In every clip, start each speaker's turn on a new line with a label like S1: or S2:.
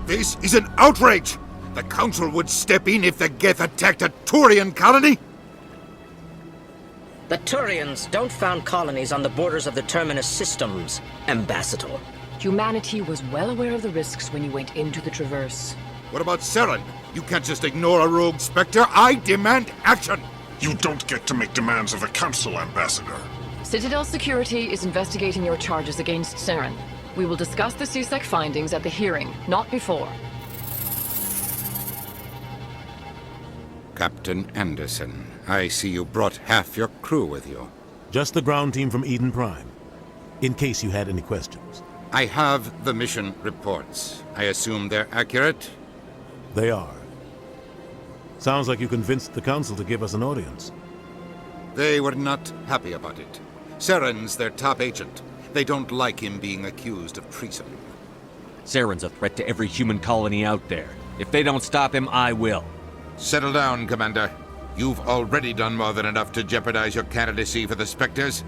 S1: This is an outrage! The Council would step in if the Geth attacked a Turian colony?
S2: The Turians don't found colonies on the borders of the Terminus systems, Ambassador.
S3: Humanity was well aware of the risks when you went into the Traverse.
S1: What about Saren? You can't just ignore a rogue Spectre. I demand action!
S4: You don't get to make demands of the Council, Ambassador.
S3: Citadel Security is investigating your charges against Saren. We will discuss the CSEC findings at the hearing, not before.
S1: Captain Anderson, I see you brought half your crew with you.
S5: Just the ground team from Eden Prime, in case you had any questions.
S1: I have the mission reports. I assume they're accurate?
S5: They are. Sounds like you convinced the Council to give us an audience.
S1: They were not happy about it. Saren's their top agent. They don't like him being accused of treason.
S6: Saren's a threat to every human colony out there. If they don't stop him, I will.
S1: Settle down, Commander. You've already done more than enough to jeopardize your candidacy for the Spectres.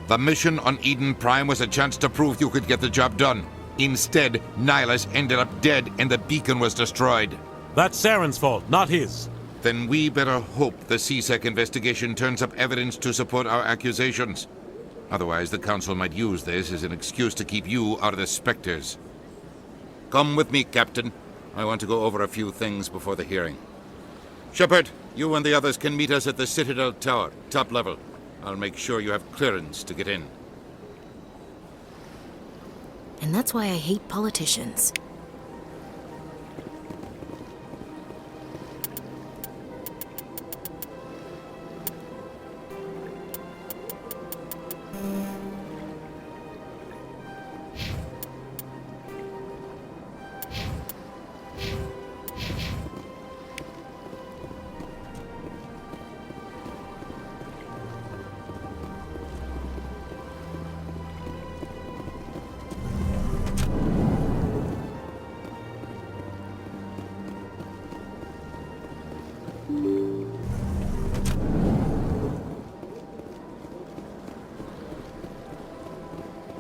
S1: The mission on Eden Prime was a chance to prove you could get the job done. Instead, Nihlus ended up dead and the beacon was destroyed.
S5: That's Saren's fault, not his.
S1: Then we better hope the CSEC investigation turns up evidence to support our accusations. Otherwise, the Council might use this as an excuse to keep you out of the Spectres. Come with me, Captain. I want to go over a few things before the hearing. Sheperd, you and the others can meet us at the Citadel Tower, top level. I'll make sure you have clearance to get in.
S7: And that's why I hate politicians.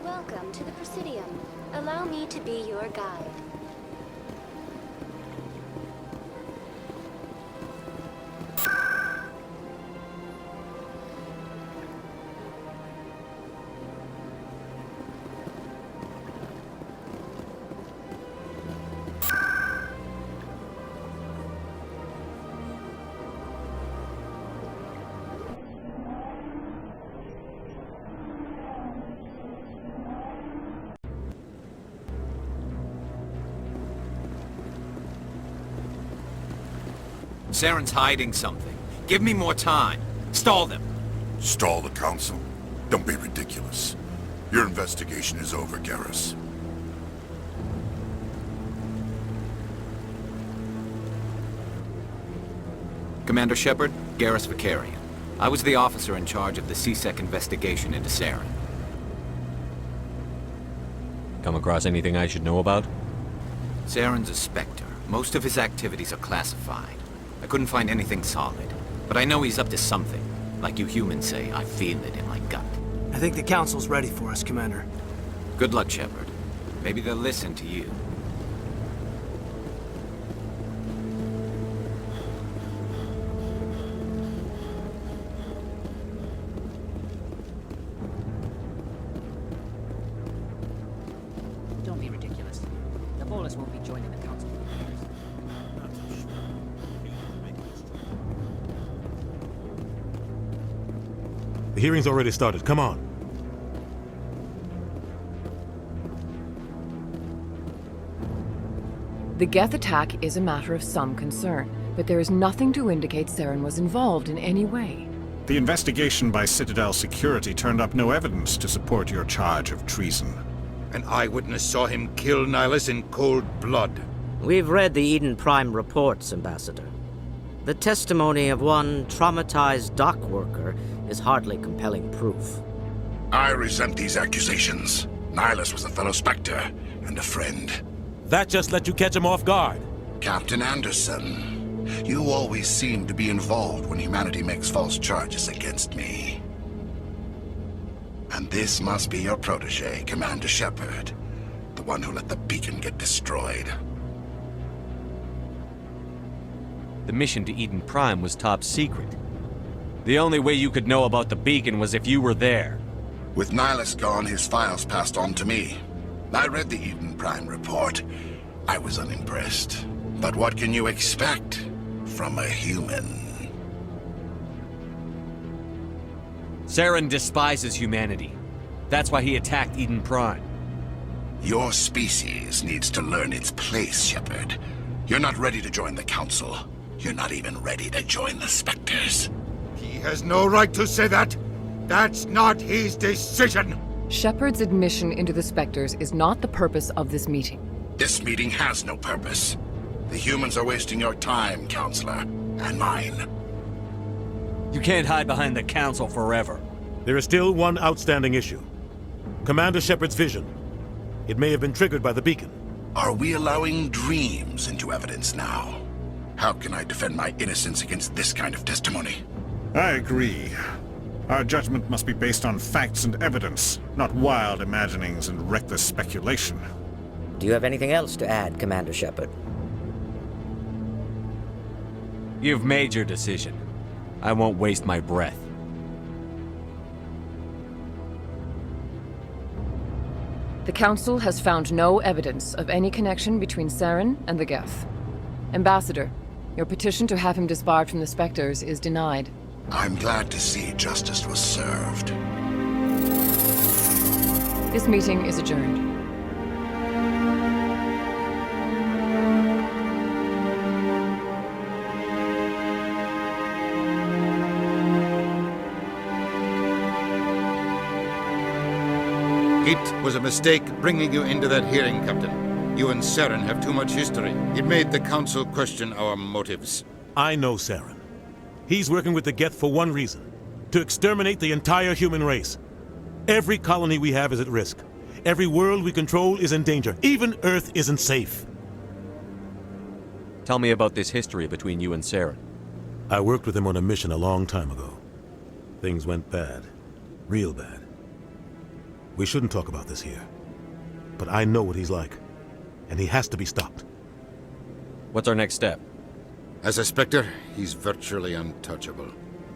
S8: Welcome to the Presidium. Allow me to be your guide.
S9: Saren's hiding something. Give me more time. Stall them.
S4: Stall the Council? Don't be ridiculous. Your investigation is over, Garrus.
S9: Commander Sheperd, Garrus Vicarian. I was the officer in charge of the CSEC investigation into Saren.
S6: Come across anything I should know about?
S9: Saren's a Spectre. Most of his activities are classified. I couldn't find anything solid, but I know he's up to something. Like you humans say, I feel it in my gut.
S10: I think the Council's ready for us, Commander.
S9: Good luck, Sheperd. Maybe they'll listen to you.
S2: Don't be ridiculous. The Bolus won't be joining the Council.
S5: The hearing's already started. Come on.
S3: The Geth attack is a matter of some concern, but there is nothing to indicate Saren was involved in any way.
S4: The investigation by Citadel Security turned up no evidence to support your charge of treason.
S1: An eyewitness saw him kill Nihlus in cold blood.
S2: We've read the Eden Prime reports, Ambassador. The testimony of one traumatized dock worker is hardly compelling proof.
S4: I resent these accusations. Nihlus was a fellow Spectre and a friend.
S5: That just let you catch him off guard.
S4: Captain Anderson, you always seem to be involved when humanity makes false charges against me. And this must be your protege, Commander Sheperd, the one who let the beacon get destroyed.
S6: The mission to Eden Prime was top secret. The only way you could know about the beacon was if you were there.
S4: With Nihlus gone, his files passed on to me. I read the Eden Prime report. I was unimpressed. But what can you expect from a human?
S6: Saren despises humanity. That's why he attacked Eden Prime.
S4: Your species needs to learn its place, Sheperd. You're not ready to join the Council. You're not even ready to join the Spectres.
S1: He has no right to say that. That's not his decision.
S3: Sheperd's admission into the Spectres is not the purpose of this meeting.
S4: This meeting has no purpose. The humans are wasting your time, Counselor, and mine.
S6: You can't hide behind the Council forever.
S5: There is still one outstanding issue. Commander Sheperd's vision. It may have been triggered by the beacon.
S4: Are we allowing dreams into evidence now? How can I defend my innocence against this kind of testimony?
S11: I agree. Our judgment must be based on facts and evidence, not wild imaginings and reckless speculation.
S2: Do you have anything else to add, Commander Sheperd?
S6: You've made your decision. I won't waste my breath.
S3: The Council has found no evidence of any connection between Saren and the Geth. Ambassador, your petition to have him disbarred from the Spectres is denied.
S4: I'm glad to see justice was served.
S3: This meeting is adjourned.
S1: It was a mistake bringing you into that hearing, Captain. You and Saren have too much history. It made the Council question our motives.
S5: I know Saren. He's working with the Geth for one reason. To exterminate the entire human race. Every colony we have is at risk. Every world we control is in danger. Even Earth isn't safe.
S6: Tell me about this history between you and Saren.
S5: I worked with him on a mission a long time ago. Things went bad. Real bad. We shouldn't talk about this here. But I know what he's like. And he has to be stopped.
S6: What's our next step?
S1: As a Spectre, he's virtually untouchable.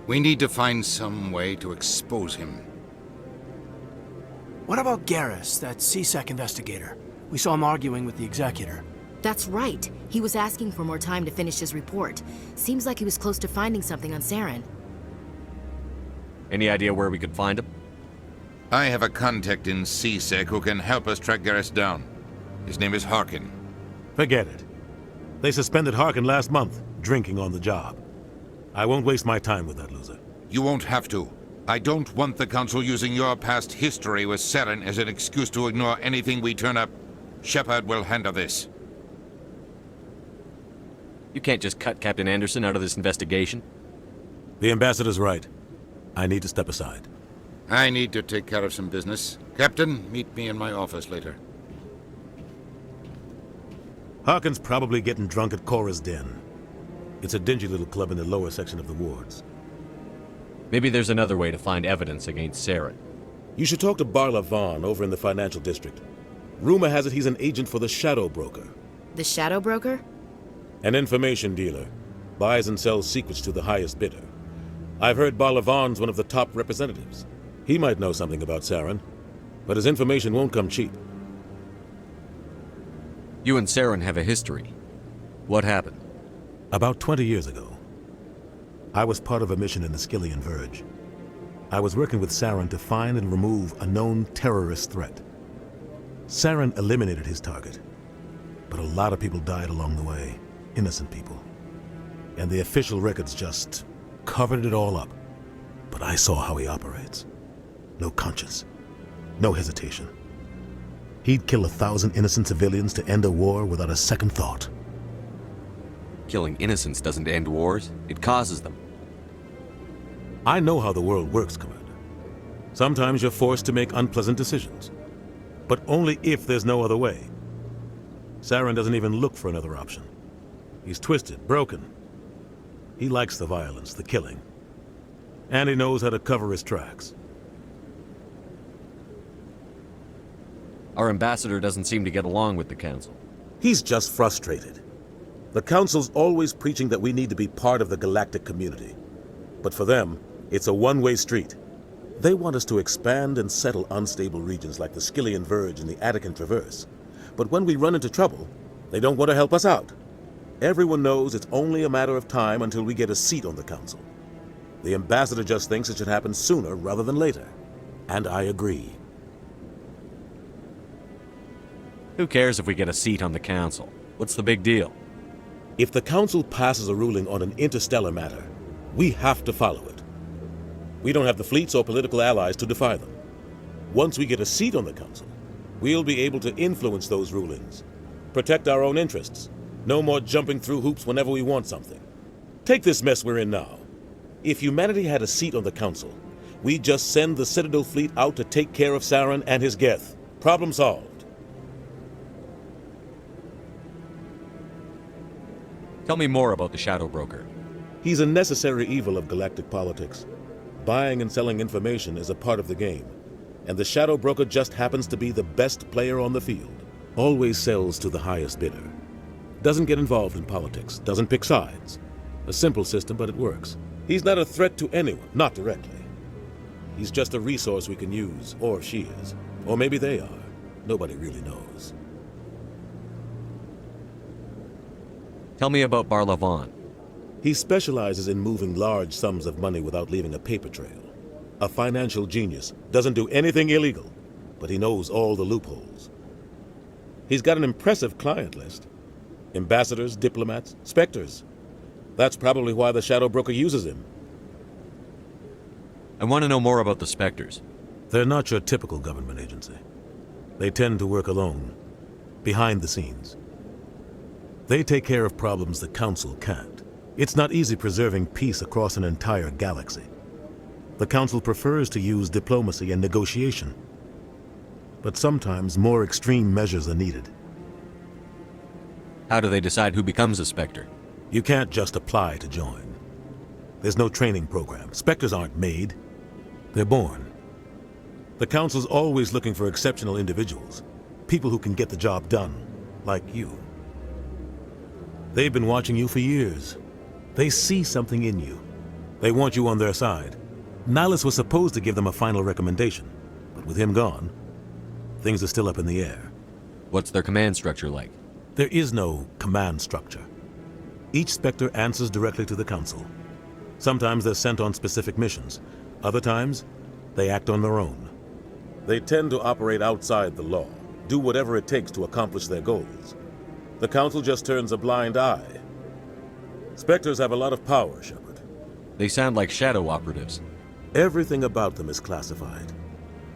S1: We need to find some way to expose him.
S10: What about Garrus, that CSEC investigator? We saw him arguing with the Executor.
S7: That's right. He was asking for more time to finish his report. Seems like he was close to finding something on Saren.
S6: Any idea where we could find him?
S1: I have a contact in CSEC who can help us track Garrus down. His name is Harkin.
S5: Forget it. They suspended Harkin last month, drinking on the job. I won't waste my time with that loser.
S1: You won't have to. I don't want the Council using your past history with Saren as an excuse to ignore anything we turn up. Sheperd will handle this.
S6: You can't just cut Captain Anderson out of this investigation.
S5: The Ambassador's right. I need to step aside.
S1: I need to take care of some business. Captain, meet me in my office later.
S5: Harkin's probably getting drunk at Cora's Den. It's a dingy little club in the lower section of the wards.
S6: Maybe there's another way to find evidence against Saren.
S5: You should talk to Barla Vaughn over in the financial district. Rumor has it he's an agent for the Shadow Broker.
S7: The Shadow Broker?
S5: An information dealer. Buys and sells secrets to the highest bidder. I've heard Barla Vaughn's one of the top representatives. He might know something about Saren, but his information won't come cheap.
S6: You and Saren have a history. What happened?
S5: About 20 years ago, I was part of a mission in the Skillian Verge. I was working with Saren to find and remove a known terrorist threat. Saren eliminated his target, but a lot of people died along the way, innocent people. And the official records just covered it all up. But I saw how he operates. No conscience, no hesitation. He'd kill 1,000 innocent civilians to end a war without a second thought.
S6: Killing innocents doesn't end wars, it causes them.
S5: I know how the world works, Commander. Sometimes you're forced to make unpleasant decisions, but only if there's no other way. Saren doesn't even look for another option. He's twisted, broken. He likes the violence, the killing. And he knows how to cover his tracks.
S6: Our ambassador doesn't seem to get along with the Council.
S5: He's just frustrated. The Council's always preaching that we need to be part of the galactic community. But for them, it's a one-way street. They want us to expand and settle unstable regions like the Skillian Verge and the Attican Traverse. But when we run into trouble, they don't want to help us out. Everyone knows it's only a matter of time until we get a seat on the Council. The Ambassador just thinks it should happen sooner rather than later. And I agree.
S6: Who cares if we get a seat on the Council? What's the big deal?
S5: If the Council passes a ruling on an interstellar matter, we have to follow it. We don't have the fleets or political allies to defy them. Once we get a seat on the Council, we'll be able to influence those rulings, protect our own interests. No more jumping through hoops whenever we want something. Take this mess we're in now. If humanity had a seat on the Council, we'd just send the Citadel fleet out to take care of Saren and his Geth. Problem solved.
S6: Tell me more about the Shadow Broker.
S5: He's a necessary evil of galactic politics. Buying and selling information is a part of the game, and the Shadow Broker just happens to be the best player on the field. Always sells to the highest bidder. Doesn't get involved in politics, doesn't pick sides. A simple system, but it works. He's not a threat to anyone, not directly. He's just a resource we can use, or she is. Or maybe they are. Nobody really knows.
S6: Tell me about Barlavon.
S5: He specializes in moving large sums of money without leaving a paper trail. A financial genius, doesn't do anything illegal, but he knows all the loopholes. He's got an impressive client list. Ambassadors, diplomats, Spectres. That's probably why the Shadow Broker uses him.
S6: I want to know more about the Spectres.
S5: They're not your typical government agency. They tend to work alone, behind the scenes. They take care of problems the Council can't. It's not easy preserving peace across an entire galaxy. The Council prefers to use diplomacy and negotiation. But sometimes more extreme measures are needed.
S6: How do they decide who becomes a Spectre?
S5: You can't just apply to join. There's no training program. Spectres aren't made. They're born. The Council's always looking for exceptional individuals. People who can get the job done, like you. They've been watching you for years. They see something in you. They want you on their side. Nihlus was supposed to give them a final recommendation, but with him gone, things are still up in the air.
S6: What's their command structure like?
S5: There is no command structure. Each Spectre answers directly to the Council. Sometimes they're sent on specific missions. Other times, they act on their own. They tend to operate outside the law, do whatever it takes to accomplish their goals. The Council just turns a blind eye. Spectres have a lot of power, Sheperd.
S6: They sound like shadow operatives.
S5: Everything about them is classified.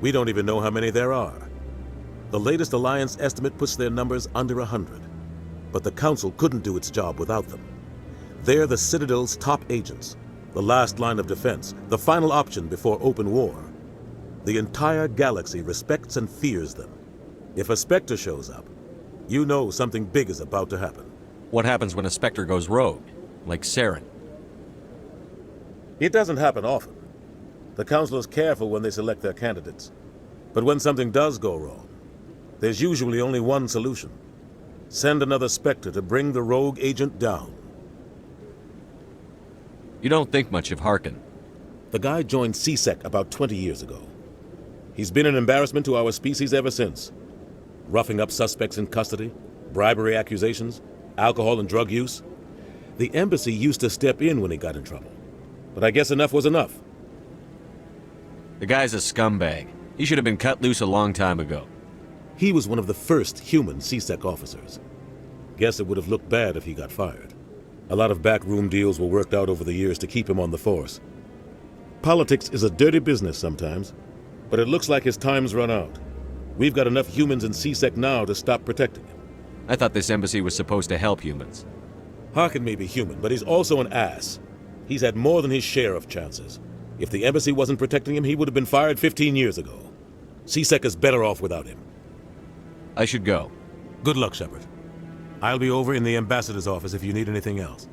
S5: We don't even know how many there are. The latest Alliance estimate puts their numbers under 100. But the Council couldn't do its job without them. They're the Citadel's top agents, the last line of defense, the final option before open war. The entire galaxy respects and fears them. If a Spectre shows up, you know something big is about to happen.
S6: What happens when a Spectre goes rogue, like Saren?
S5: It doesn't happen often. The Council is careful when they select their candidates. But when something does go wrong, there's usually only one solution. Send another Spectre to bring the rogue agent down.
S6: You don't think much of Harkin.
S5: The guy joined CSEC about 20 years ago. He's been an embarrassment to our species ever since. Roughing up suspects in custody, bribery accusations, alcohol and drug use. The embassy used to step in when he got in trouble. But I guess enough was enough.
S6: The guy's a scumbag. He should have been cut loose a long time ago.
S5: He was one of the first human CSEC officers. Guess it would have looked bad if he got fired. A lot of backroom deals were worked out over the years to keep him on the force. Politics is a dirty business sometimes, but it looks like his time's run out. We've got enough humans in CSEC now to stop protecting him.
S6: I thought this embassy was supposed to help humans.
S5: Harkin may be human, but he's also an ass. He's had more than his share of chances. If the embassy wasn't protecting him, he would have been fired 15 years ago. CSEC is better off without him.
S6: I should go.
S5: Good luck, Sheperd. I'll be over in the ambassador's office if you need anything else.